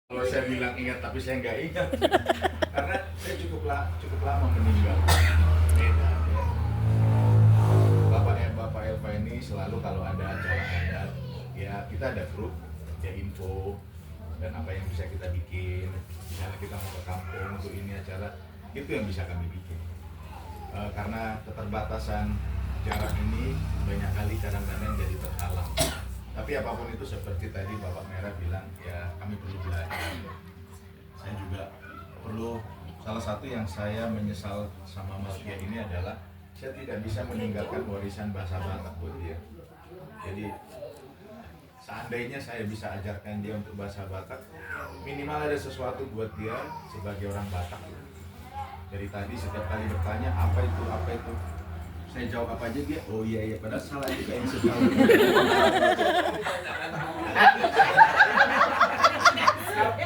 Kalau saya bilang ingat tapi saya nggak ingat karena saya cukup lama meninggal. Beda ya. Bapak Elva ini selalu kalau ada acara adat ya kita ada grup ya info dan apa yang bisa kita bikin. Misalnya kita mau ke kampung untuk ini acara itu yang bisa kami bikin. Karena keterbatasan jarak ini banyak kali kadang-kadang jadi terhalang. Tapi apapun itu seperti tadi Bapak Merah bilang ya kami perlu belajar. Saya juga perlu, salah satu yang saya menyesal sama Mas Kia ini adalah saya tidak bisa meninggalkan warisan bahasa Batak buat dia. Jadi seandainya saya bisa ajarkan dia untuk bahasa Batak, minimal ada sesuatu buat dia sebagai orang Batak. Dari tadi setiap kali bertanya apa itu, saya jawab apa aja dia, oh iya, padahal salah juga yang saya jawab.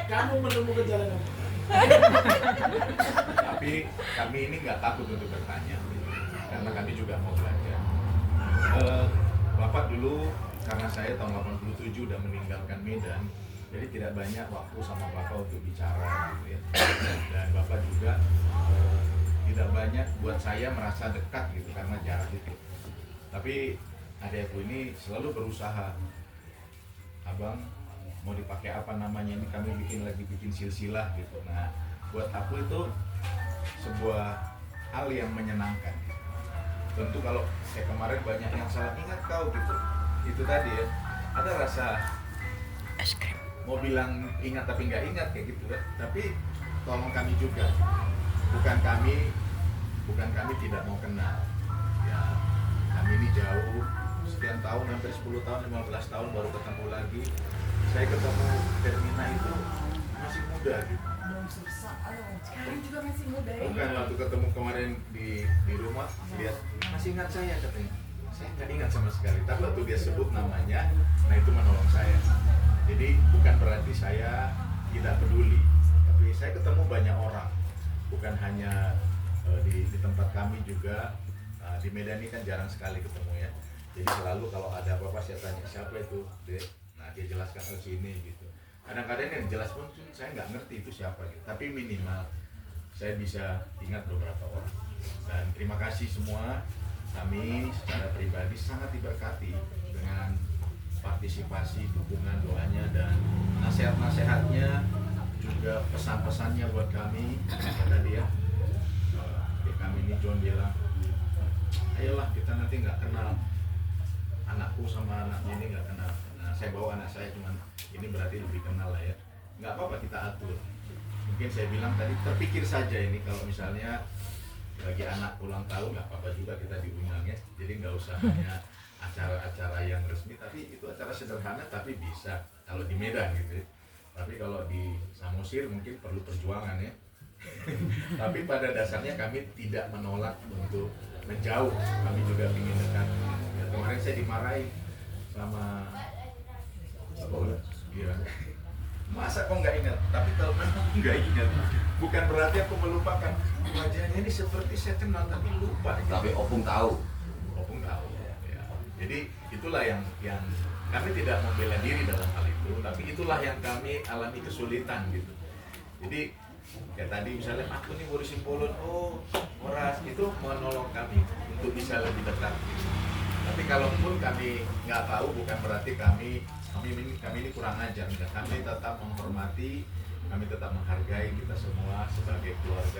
Kamu menemukan jalan apa? Tapi kami ini nggak takut untuk bertanya, karena kami juga mau belajar. Bapak dulu, karena saya tahun 87 udah meninggalkan Medan, jadi tidak banyak waktu sama Bapak untuk bicara gitu ya. Dan Bapak juga tidak banyak buat saya merasa dekat gitu karena jarak itu. Tapi adekku ini selalu berusaha, abang mau dipakai apa namanya, ini kami lagi bikin silsilah gitu. Nah buat aku itu sebuah hal yang menyenangkan. Tentu kalau saya kemarin banyak yang salah ingat kau gitu, itu tadi ya ada rasa mau bilang ingat tapi nggak ingat kayak gitu ya. Tapi tolong kami juga, bukan kami tidak mau kenal ya, kami ini jauh sekian tahun, hampir 10 tahun, 15 tahun baru ketemu lagi. Saya ketemu Termina itu masih muda gitu. Sekarang juga masih muda ya? Bukan, waktu ketemu kemarin di rumah lihat masih ingat saya katanya. Saya nggak ingat sama sekali, tapi waktu dia sebut namanya, nah itu menolong saya. Jadi bukan berarti saya tidak peduli, tapi saya ketemu banyak orang, bukan hanya di tempat kami juga. Di Medan ini kan jarang sekali ketemu ya. Jadi selalu kalau ada apa-apa saya tanya siapa itu, Dek. Nah dia jelaskan ke sini gitu. Kadang-kadang yang jelas pun saya nggak ngerti itu siapa gitu. Tapi minimal saya bisa ingat beberapa orang. Dan terima kasih semua. Kami secara pribadi sangat diberkati dengan partisipasi, dukungan, doanya, dan nasihat-nasihatnya, juga pesan-pesannya buat kami. Tadi ya, kami ini John bilang, ayolah kita nanti nggak kenal, anakku sama anaknya ini nggak kenal. Nah, saya bawa anak saya, cuman ini berarti lebih kenal lah ya. Nggak apa-apa kita atur. Mungkin saya bilang tadi terpikir saja ini kalau misalnya bagi anak ulang tahun nggak apa-apa juga kita diundang ya. Jadi nggak usah hanya acara-acara yang resmi, tapi itu acara sederhana tapi bisa kalau di Medan gitu ya. Tapi kalau di Samosir mungkin perlu perjuangan ya. Tapi pada dasarnya kami tidak menolak untuk menjauh, kami juga ingin dekat ya. Kemarin saya dimarahi sama ya, masa kok nggak ingat? Tapi kalau memang nggak ingat bukan berarti aku melupakan. Wajahnya ini seperti saya kenal tapi lupa. Tapi Opung tahu. Opung tahu ya. Jadi itulah yang kami tidak membela diri dalam hal itu, tapi itulah yang kami alami kesulitan gitu. Jadi ya tadi misalnya aku nih ngurusin Polon, oh Horas itu menolong kami untuk bisa lebih dekat. Tapi kalaupun kami nggak tahu bukan berarti kami ini kurang ajar. Kami tetap menghormati, kami tetap menghargai kita semua sebagai keluarga.